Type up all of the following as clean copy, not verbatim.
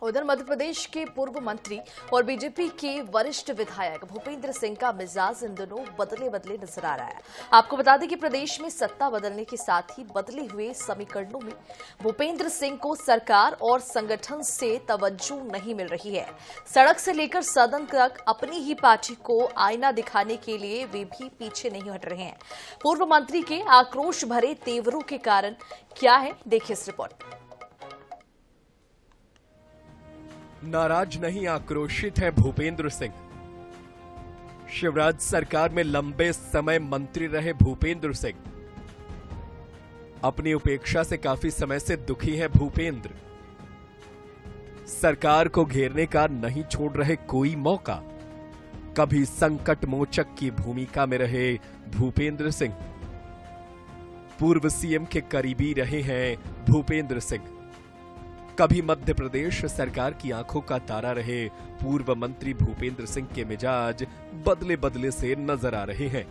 उधर मध्य प्रदेश के पूर्व मंत्री और बीजेपी के वरिष्ठ विधायक भूपेंद्र सिंह का मिजाज इन दिनों बदले बदले नजर आ रहा है। आपको बता दें कि प्रदेश में सत्ता बदलने के साथ ही बदले हुए समीकरणों में भूपेंद्र सिंह को सरकार और संगठन से तवज्जो नहीं मिल रही है। सड़क से लेकर सदन तक अपनी ही पार्टी को आईना दिखाने के लिए वे भी पीछे नहीं हट रहे हैं। पूर्व मंत्री के आक्रोश भरे तेवरों के कारण क्या है, देखिए इस रिपोर्ट। नाराज नहीं, आक्रोशित है भूपेंद्र सिंह। शिवराज सरकार में लंबे समय मंत्री रहे भूपेंद्र सिंह। अपनी उपेक्षा से काफी समय से दुखी है भूपेंद्र। सरकार को घेरने का नहीं छोड़ रहे कोई मौका। कभी संकट मोचक की भूमिका में रहे भूपेंद्र सिंह। पूर्व सीएम के करीबी रहे हैं भूपेंद्र सिंह। कभी मध्य प्रदेश सरकार की आंखों का तारा रहे पूर्व मंत्री भूपेंद्र सिंह के मिजाज बदले बदले से नजर आ रहे हैं।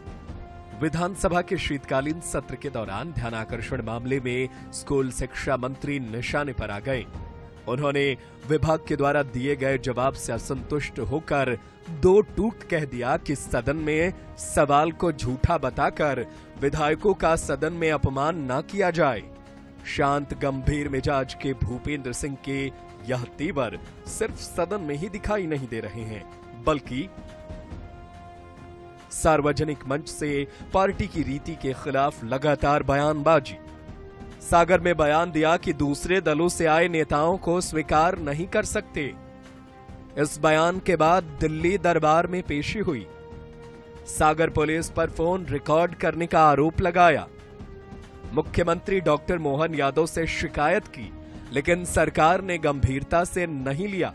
विधानसभा के शीतकालीन सत्र के दौरान ध्यानाकर्षण मामले में स्कूल शिक्षा मंत्री निशाने पर आ गए। उन्होंने विभाग के द्वारा दिए गए जवाब से असंतुष्ट होकर दो टूक कह दिया कि सदन में सवाल को झूठा बताकर विधायकों का सदन में अपमान न किया जाए। शांत गंभीर मिजाज के भूपेंद्र सिंह के यह तेवर सिर्फ सदन में ही दिखाई नहीं दे रहे हैं, बल्कि सार्वजनिक मंच से पार्टी की रीति के खिलाफ लगातार बयानबाजी। सागर में बयान दिया कि दूसरे दलों से आए नेताओं को स्वीकार नहीं कर सकते। इस बयान के बाद दिल्ली दरबार में पेशी हुई। सागर पुलिस पर फोन रिकॉर्ड करने का आरोप लगाया। मुख्यमंत्री डॉक्टर मोहन यादव से शिकायत की, लेकिन सरकार ने गंभीरता से नहीं लिया।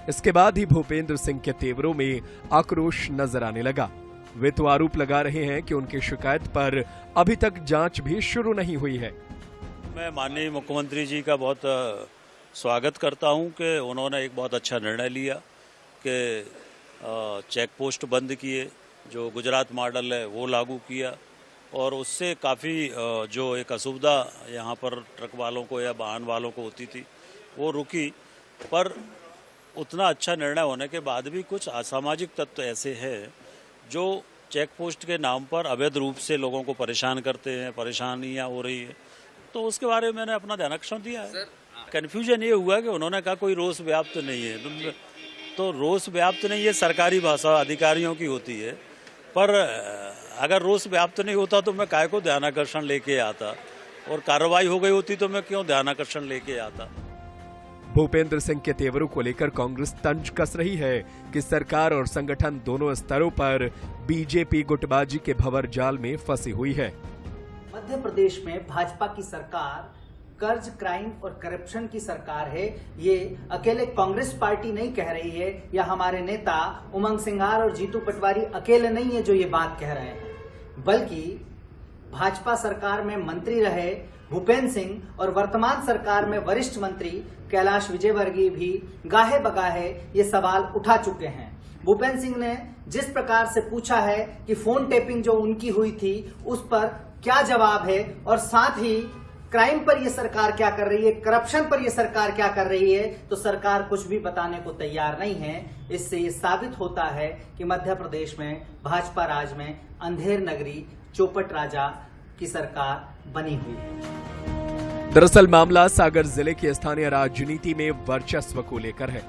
इसके बाद ही भूपेंद्र सिंह के तेवरों में आक्रोश नजर आने लगा। वे तो आरोप लगा रहे हैं कि उनकी शिकायत पर अभी तक जांच भी शुरू नहीं हुई है। मैं माननीय मुख्यमंत्री जी का बहुत स्वागत करता हूं कि उन्होंने एक बहुत अच्छा निर्णय लिया कि चेक पोस्ट बंद किए, जो गुजरात मॉडल है वो लागू किया और उससे काफ़ी जो एक असुविधा यहाँ पर ट्रक वालों को या वाहन वालों को होती थी वो रुकी। पर उतना अच्छा निर्णय होने के बाद भी कुछ असामाजिक तत्व ऐसे हैं जो चेक पोस्ट के नाम पर अवैध रूप से लोगों को परेशान करते हैं, परेशानियाँ हो रही है। तो उसके बारे में मैंने अपना ध्यानाकर्षण दिया है। कन्फ्यूजन ये हुआ कि उन्होंने कहा कोई रोष व्याप्त नहीं है, तो रोष व्याप्त नहीं है सरकारी भाषा अधिकारियों की होती है, पर अगर रोष व्याप्त नहीं होता तो मैं काहे को ध्यानाकर्षण लेके आता, और कार्रवाई हो गई होती तो मैं क्यों ध्यानाकर्षण लेके आता। भूपेंद्र सिंह के तेवरों को लेकर कांग्रेस तंज कस रही है कि सरकार और संगठन दोनों स्तरों पर बीजेपी गुटबाजी के भंवर जाल में फंसी हुई है। मध्य प्रदेश में भाजपा की सरकार कर्ज, क्राइम और करप्शन की सरकार है। ये अकेले कांग्रेस पार्टी नहीं कह रही है, या हमारे नेता उमंग सिंघार और जीतू पटवारी अकेले नहीं है जो ये बात कह रहे हैं, बल्कि भाजपा सरकार में मंत्री रहे भूपेंद्र सिंह और वर्तमान सरकार में वरिष्ठ मंत्री कैलाश विजयवर्गीय भी गाहे बगाहे ये सवाल उठा चुके हैं। भूपेंद्र सिंह ने जिस प्रकार से पूछा है कि फोन टेपिंग जो उनकी हुई थी उस पर क्या जवाब है, और साथ ही क्राइम पर यह सरकार क्या कर रही है, करप्शन पर यह सरकार क्या कर रही है, तो सरकार कुछ भी बताने को तैयार नहीं है। इससे ये साबित होता है कि मध्य प्रदेश में भाजपा राज में अंधेर नगरी चौपट राजा की सरकार बनी हुई है। दरअसल मामला सागर जिले की स्थानीय राजनीति में वर्चस्व को लेकर है।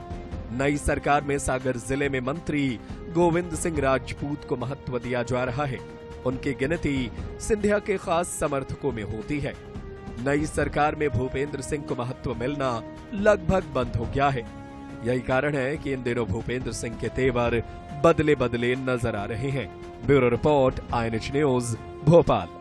नई सरकार में सागर जिले में मंत्री गोविंद सिंह राजपूत को महत्व दिया जा रहा है। उनकी गिनती सिंधिया के खास समर्थकों में होती है। नई सरकार में भूपेंद्र सिंह को महत्व मिलना लगभग बंद हो गया है। यही कारण है कि इन दिनों भूपेंद्र सिंह के तेवर बदले बदले नजर आ रहे हैं। Bureau report, INH news, Bhopal.